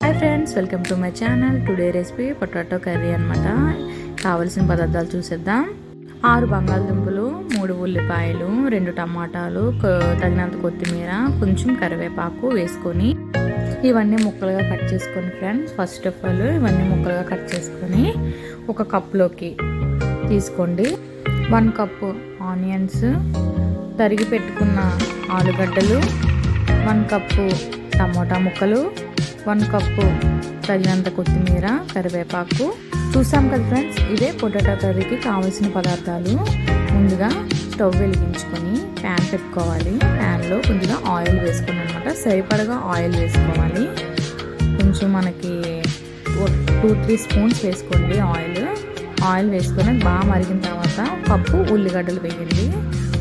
Hi friends, welcome to my channel. Today recipe potato curry అనమాట. కావలసిన పదార్థాలు చూసేద్దాం. 6 బంగాళదుంపలు, 3 ఉల్లిపాయలు, 2 టమాటాలు, తగినంత కొత్తిమీర, కొంచెం కరివేపాకు వేసుకొని ఇవన్నీ ముక్కలుగా కట్ చేసుకొని ఫ్రెండ్స్, ఫస్ట్ ఆఫ్ ఆల్ ఇవన్నీ ముక్కలుగా కట్ చేసుకొని ఒక కప్లోకి తీసుకోండి. 1 కప్పు ఆనియన్స్, తరిగి పెట్టుకున్న ఆలుగడ్డలు, 1 కప్పు టమోటా ముక్కలు, 1 కప్పు తగినంత కొత్తిమీర, కరివేపాకు. చూసాం కదా ఫ్రెండ్స్, ఇదే పొటాటో కర్రీకి కావాల్సిన పదార్థాలు. ముందుగా స్టవ్ వెలిగించుకొని ప్యాన్ పెట్టుకోవాలి. ప్యాన్లో కొద్దిగా ఆయిల్ వేసుకొని అనమాట, సరిపడగా ఆయిల్ వేసుకోవాలి. కొంచెం మనకి 2-3 స్పూన్స్ వేసుకోండి ఆయిల్ వేసుకొని బాగా మరిగిన తర్వాత కప్పు ఉల్లిగడ్డలు వేయండి.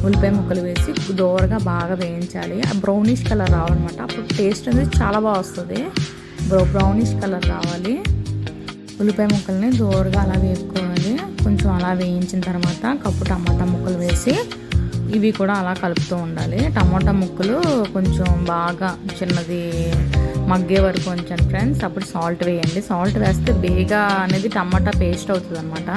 ఉల్లిపాయ ముక్కలు వేసి దోరగా బాగా వేయించాలి. బ్రౌనిష్ కలర్ రావాలన్నమాట. అప్పుడు టేస్ట్ అనేది చాలా బాగా వస్తుంది. బ్రౌనిష్ కలర్ రావాలి. ఉల్లిపాయ ముక్కల్ని దోరగా అలా వేపుకోవాలి. కొంచెం అలా వేయించిన తర్వాత కప్పు టమాటా ముక్కలు వేసి ఇవి కూడా అలా కలుపుతూ ఉండాలి. టమాటా ముక్కలు కొంచెం బాగా చిన్నది మగ్గే వరకు ఉంచండి ఫ్రెండ్స్. అప్పుడు సాల్ట్ వేయండి. సాల్ట్ వేస్తే బేగా అనేది టమాటా పేస్ట్ అవుతుంది అనమాట.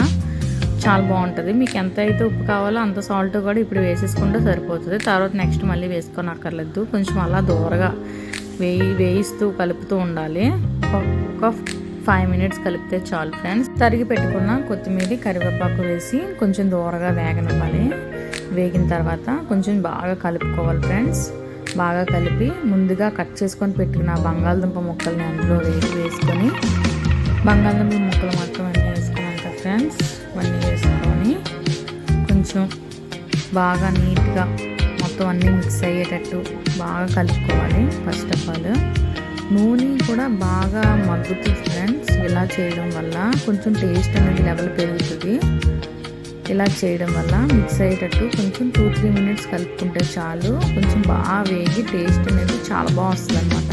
చాలా బాగుంటుంది. మీకు ఎంత అయితే ఉప్పు కావాలో అంత సాల్ట్ కూడా ఇప్పుడు వేసేసుకుంటే సరిపోతుంది. తర్వాత నెక్స్ట్ మళ్ళీ వేసుకొని అక్కర్లేదు. కొంచెం అలా దూరగా వేయిస్తూ కలుపుతూ ఉండాలి. ఒక 5 మినిట్స్ కలిపితే చాలు ఫ్రెండ్స్. తరిగి పెట్టుకున్న కొత్తిమీర, కరివేపాకు వేసి కొంచెం దూరగా వేగనివ్వాలి. వేగిన తర్వాత కొంచెం బాగా కలుపుకోవాలి ఫ్రెండ్స్. బాగా కలిపి ముందుగా కట్ చేసుకొని పెట్టుకున్న బంగాళదుంప ముక్కల్ని అందులో వేసుకొని బంగాళదుంప ముక్కలు మాత్రం అన్నీ వేసుకున్నాం కదా ఫ్రెండ్స్. అన్నీ వేసుకొని కొంచెం బాగా నీట్గా మొత్తం అన్నీ మిక్స్ అయ్యేటట్టు బాగా కలుపుకోవాలి. ఫస్ట్ ఆఫ్ ఆల్ నూనె కూడా బాగా మగ్గుతుంది ఫ్రెండ్స్. ఇలా చేయడం వల్ల కొంచెం టేస్ట్ అనేది లెవెల్ పెరుగుతుంది. ఇలా చేయడం వల్ల మిక్స్ అయ్యేటట్టు కొంచెం 2-3 మినిట్స్ కలుపుకుంటే చాలు. కొంచెం బాగా వేగి టేస్ట్ అనేది చాలా బాగా వస్తుంది అనమాట.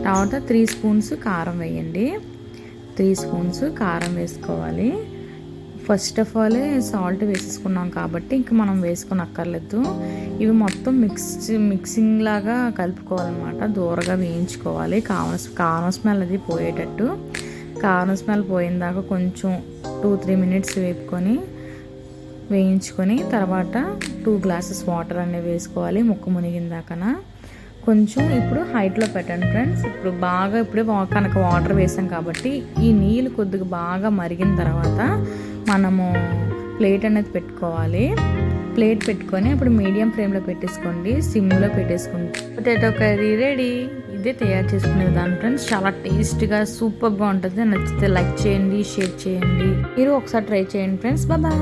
తర్వాత 3 స్పూన్స్ కారం వేయండి. 3 స్పూన్స్ కారం వేసుకోవాలి. ఫస్ట్ ఆఫ్ ఆల్ సాల్ట్ వేసేసుకున్నాం కాబట్టి ఇంక మనం వేసుకొని అక్కర్లేదు. ఇవి మొత్తం మిక్సింగ్ లాగా కలుపుకోవాలన్నమాట. దూరగా వేయించుకోవాలి. కారం స్మెల్ అది పోయేటట్టు. కారం స్మెల్ పోయిన దాకా కొంచెం 2-3 మినిట్స్ వేయించుకొని తర్వాత 2 గ్లాసెస్ వాటర్ అనేవి వేసుకోవాలి. ముక్క మునిగిన దాకా కొంచెం ఇప్పుడు హైట్లో పెట్టండి ఫ్రెండ్స్. ఇప్పుడే కనుక వాటర్ వేసాం కాబట్టి ఈ నీళ్ళు కొద్దిగా బాగా మరిగిన తర్వాత మనము ప్లేట్ అనేది పెట్టుకోవాలి. ప్లేట్ పెట్టుకొని అప్పుడు మీడియం ఫ్లేమ్లో పెట్టేసుకోండి. సిమ్లో పెట్టేసుకోండి. Potato curry ready. ఇదే తయారు చేసుకునే విధానం ఫ్రెండ్స్. చాలా టేస్ట్గా సూపర్గా ఉంటుంది. నచ్చితే లైక్ చేయండి, షేర్ చేయండి. మీరు ఒకసారి ట్రై చేయండి ఫ్రెండ్స్. బాయ్.